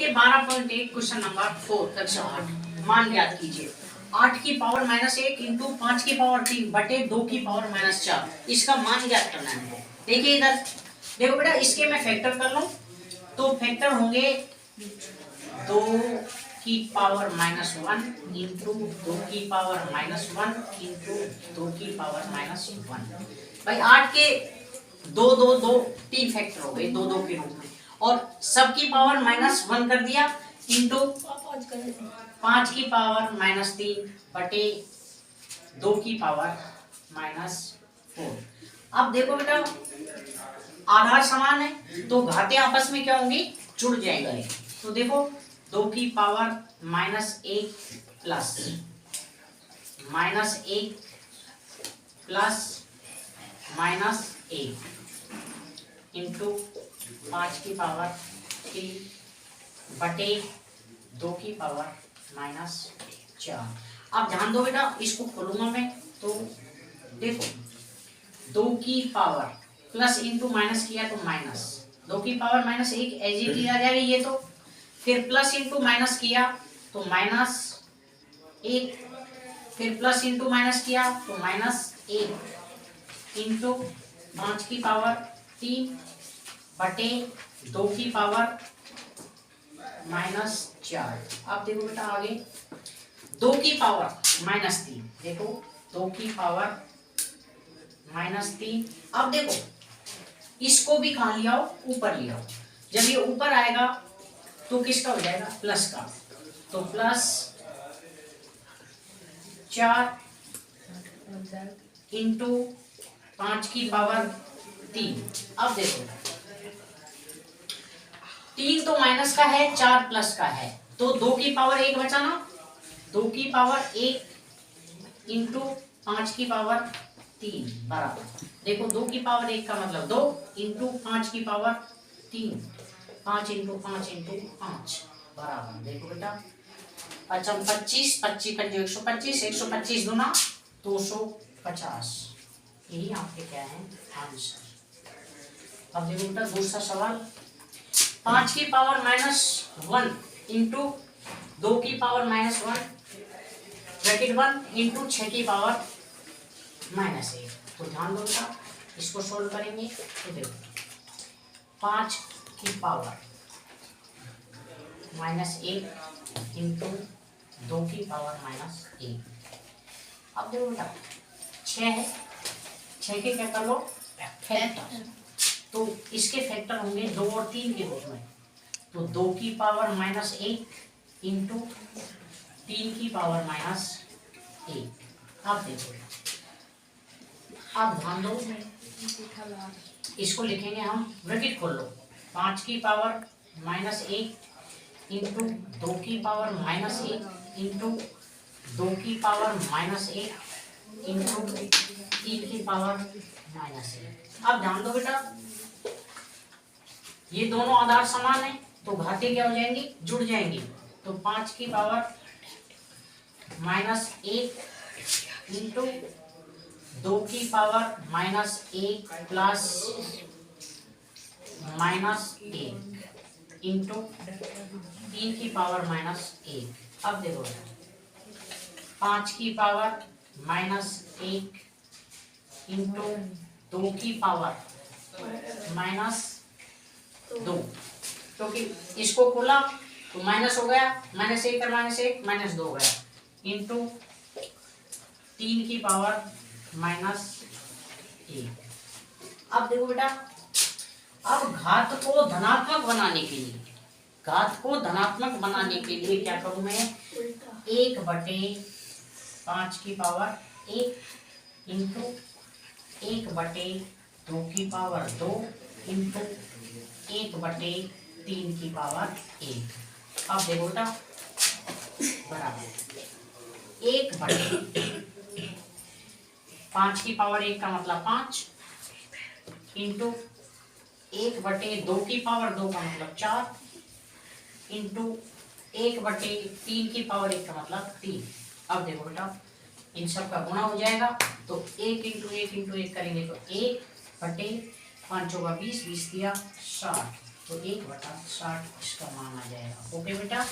देखिए 12.1 question number 4 कक्षा 8 मान ज्ञात कीजिए 8 की पावर -1 इंटू 5 की पावर 3 बटे 2 की पावर -4 इसका मान ज्ञात करना है। देखिए इधर देखो बेटा, इसके मैं फैक्टर कर लूं तो फैक्टर होंगे 2 की पावर -1 इंटू 2 की पावर -1 इंटू 2 की पावर -1। भाई 8 के 2 2 2 3 फैक्टर हो गए 2 2 के रूप में, और सबकी पावर -1 कर दिया इंटू 5 की पावर -3 बटे 2 की पावर -4। अब देखो बेटा, आधार समान है तो घातें आपस में क्या होंगी, जुड़ जाएंगे। तो देखो 2 की पावर -1 प्लस -1 प्लस -1 इंटू 5 की पावर 3 बटे 2 की पावर -4। अब ध्यान दो बेटा, इसको खोलूंगा मैं तो देखो 2 की पावर प्लस इंटू माइनस किया तो माइनस, 2 की पावर -1 एज इट इज आ जाएगा ये, तो फिर प्लस इंटू माइनस किया तो -1, फिर प्लस इंटू माइनस किया तो -1 इंटू 5 की पावर 3 बटे 2 की पावर -4। अब देखो बेटा आगे 2 की पावर -3, देखो 2 की पावर -3। अब देखो इसको भी कहाँ ले आओ, ऊपर ले आओ। जब ये ऊपर आएगा तो किसका हो जाएगा, प्लस का, तो प्लस 4 इंटू 5 की पावर 3। अब देखो 3 तो माइनस का है, 4 प्लस का है, तो 2 की पावर 1 बचा ना, 2 की पावर 1 इंटू 5 की पावर 3 बराबर, देखो 2 की पावर 1 का मतलब 2 इंटू 5 की पावर 3, 5 इंटू 5 इंटू 5 बराबर, देखो बेटा 25 25 125 125 दूना 250। यही आपके क्या है आंसर। अब देखो बेटा दूसरा सवाल, 5 की पावर -1 इंटू 2 की पावर -1 ब्रैकेट 1 इंटू 6 की पावर -1। तो ध्यान दो बेटा, इसको सोल्व करेंगे तो देखो 5 की पावर -1 इंटू 2 की पावर -1। अब देखो बेटा 6 है, 6 के क्या कर लो फैक्टर, तो इसके फैक्टर होंगे 2 और 3 के रूप में, तो 2 की पावर -1 इंटू 3 की पावर -1। अब देखो, अब ध्यान दो, इसको लिखेंगे हम, ब्रैकेट खोल लो, 5 की पावर -1 इंटू 2 की पावर -1 इंटू 2 की पावर -1 इंटू 3 की पावर -1। अब ध्यान दो बेटा, ये दोनों आधार समान है तो घातें क्या हो जाएंगी, जुड़ जाएंगी। तो 5 की पावर -1 इंटू 2 की पावर -1 प्लस -1 इंटू 3 की पावर -1। अब देखो 5 की पावर -1 इंटू 2 की पावर -2, क्योंकि इसको खोला तो माइनस हो गया, -1 और -1 -2 हो गया, इंटू 3 की पावर -1। अब देखो बेटा, अब घात को धनात्मक बनाने के लिए, घात को धनात्मक बनाने के लिए क्या करूं मैं, 1/5 की पावर 1 इंटू 1/2 की पावर 2 इंटू 1/3 की पावर 1। अब देखो बेटा बराबर 1/5 की पावर 1 का मतलब 5 इंटू 1/2 की पावर 2 का मतलब 4 इंटू 1/3 की पावर 1 का मतलब 3। अब देखो बेटा इन सब का गुणा हो जाएगा तो 1 इंटू 1 इंटू 1 करेंगे तो 1/5 × 20 20 दिया 60 तो 1/60 इसका मान आ जाएगा। ओके बेटा।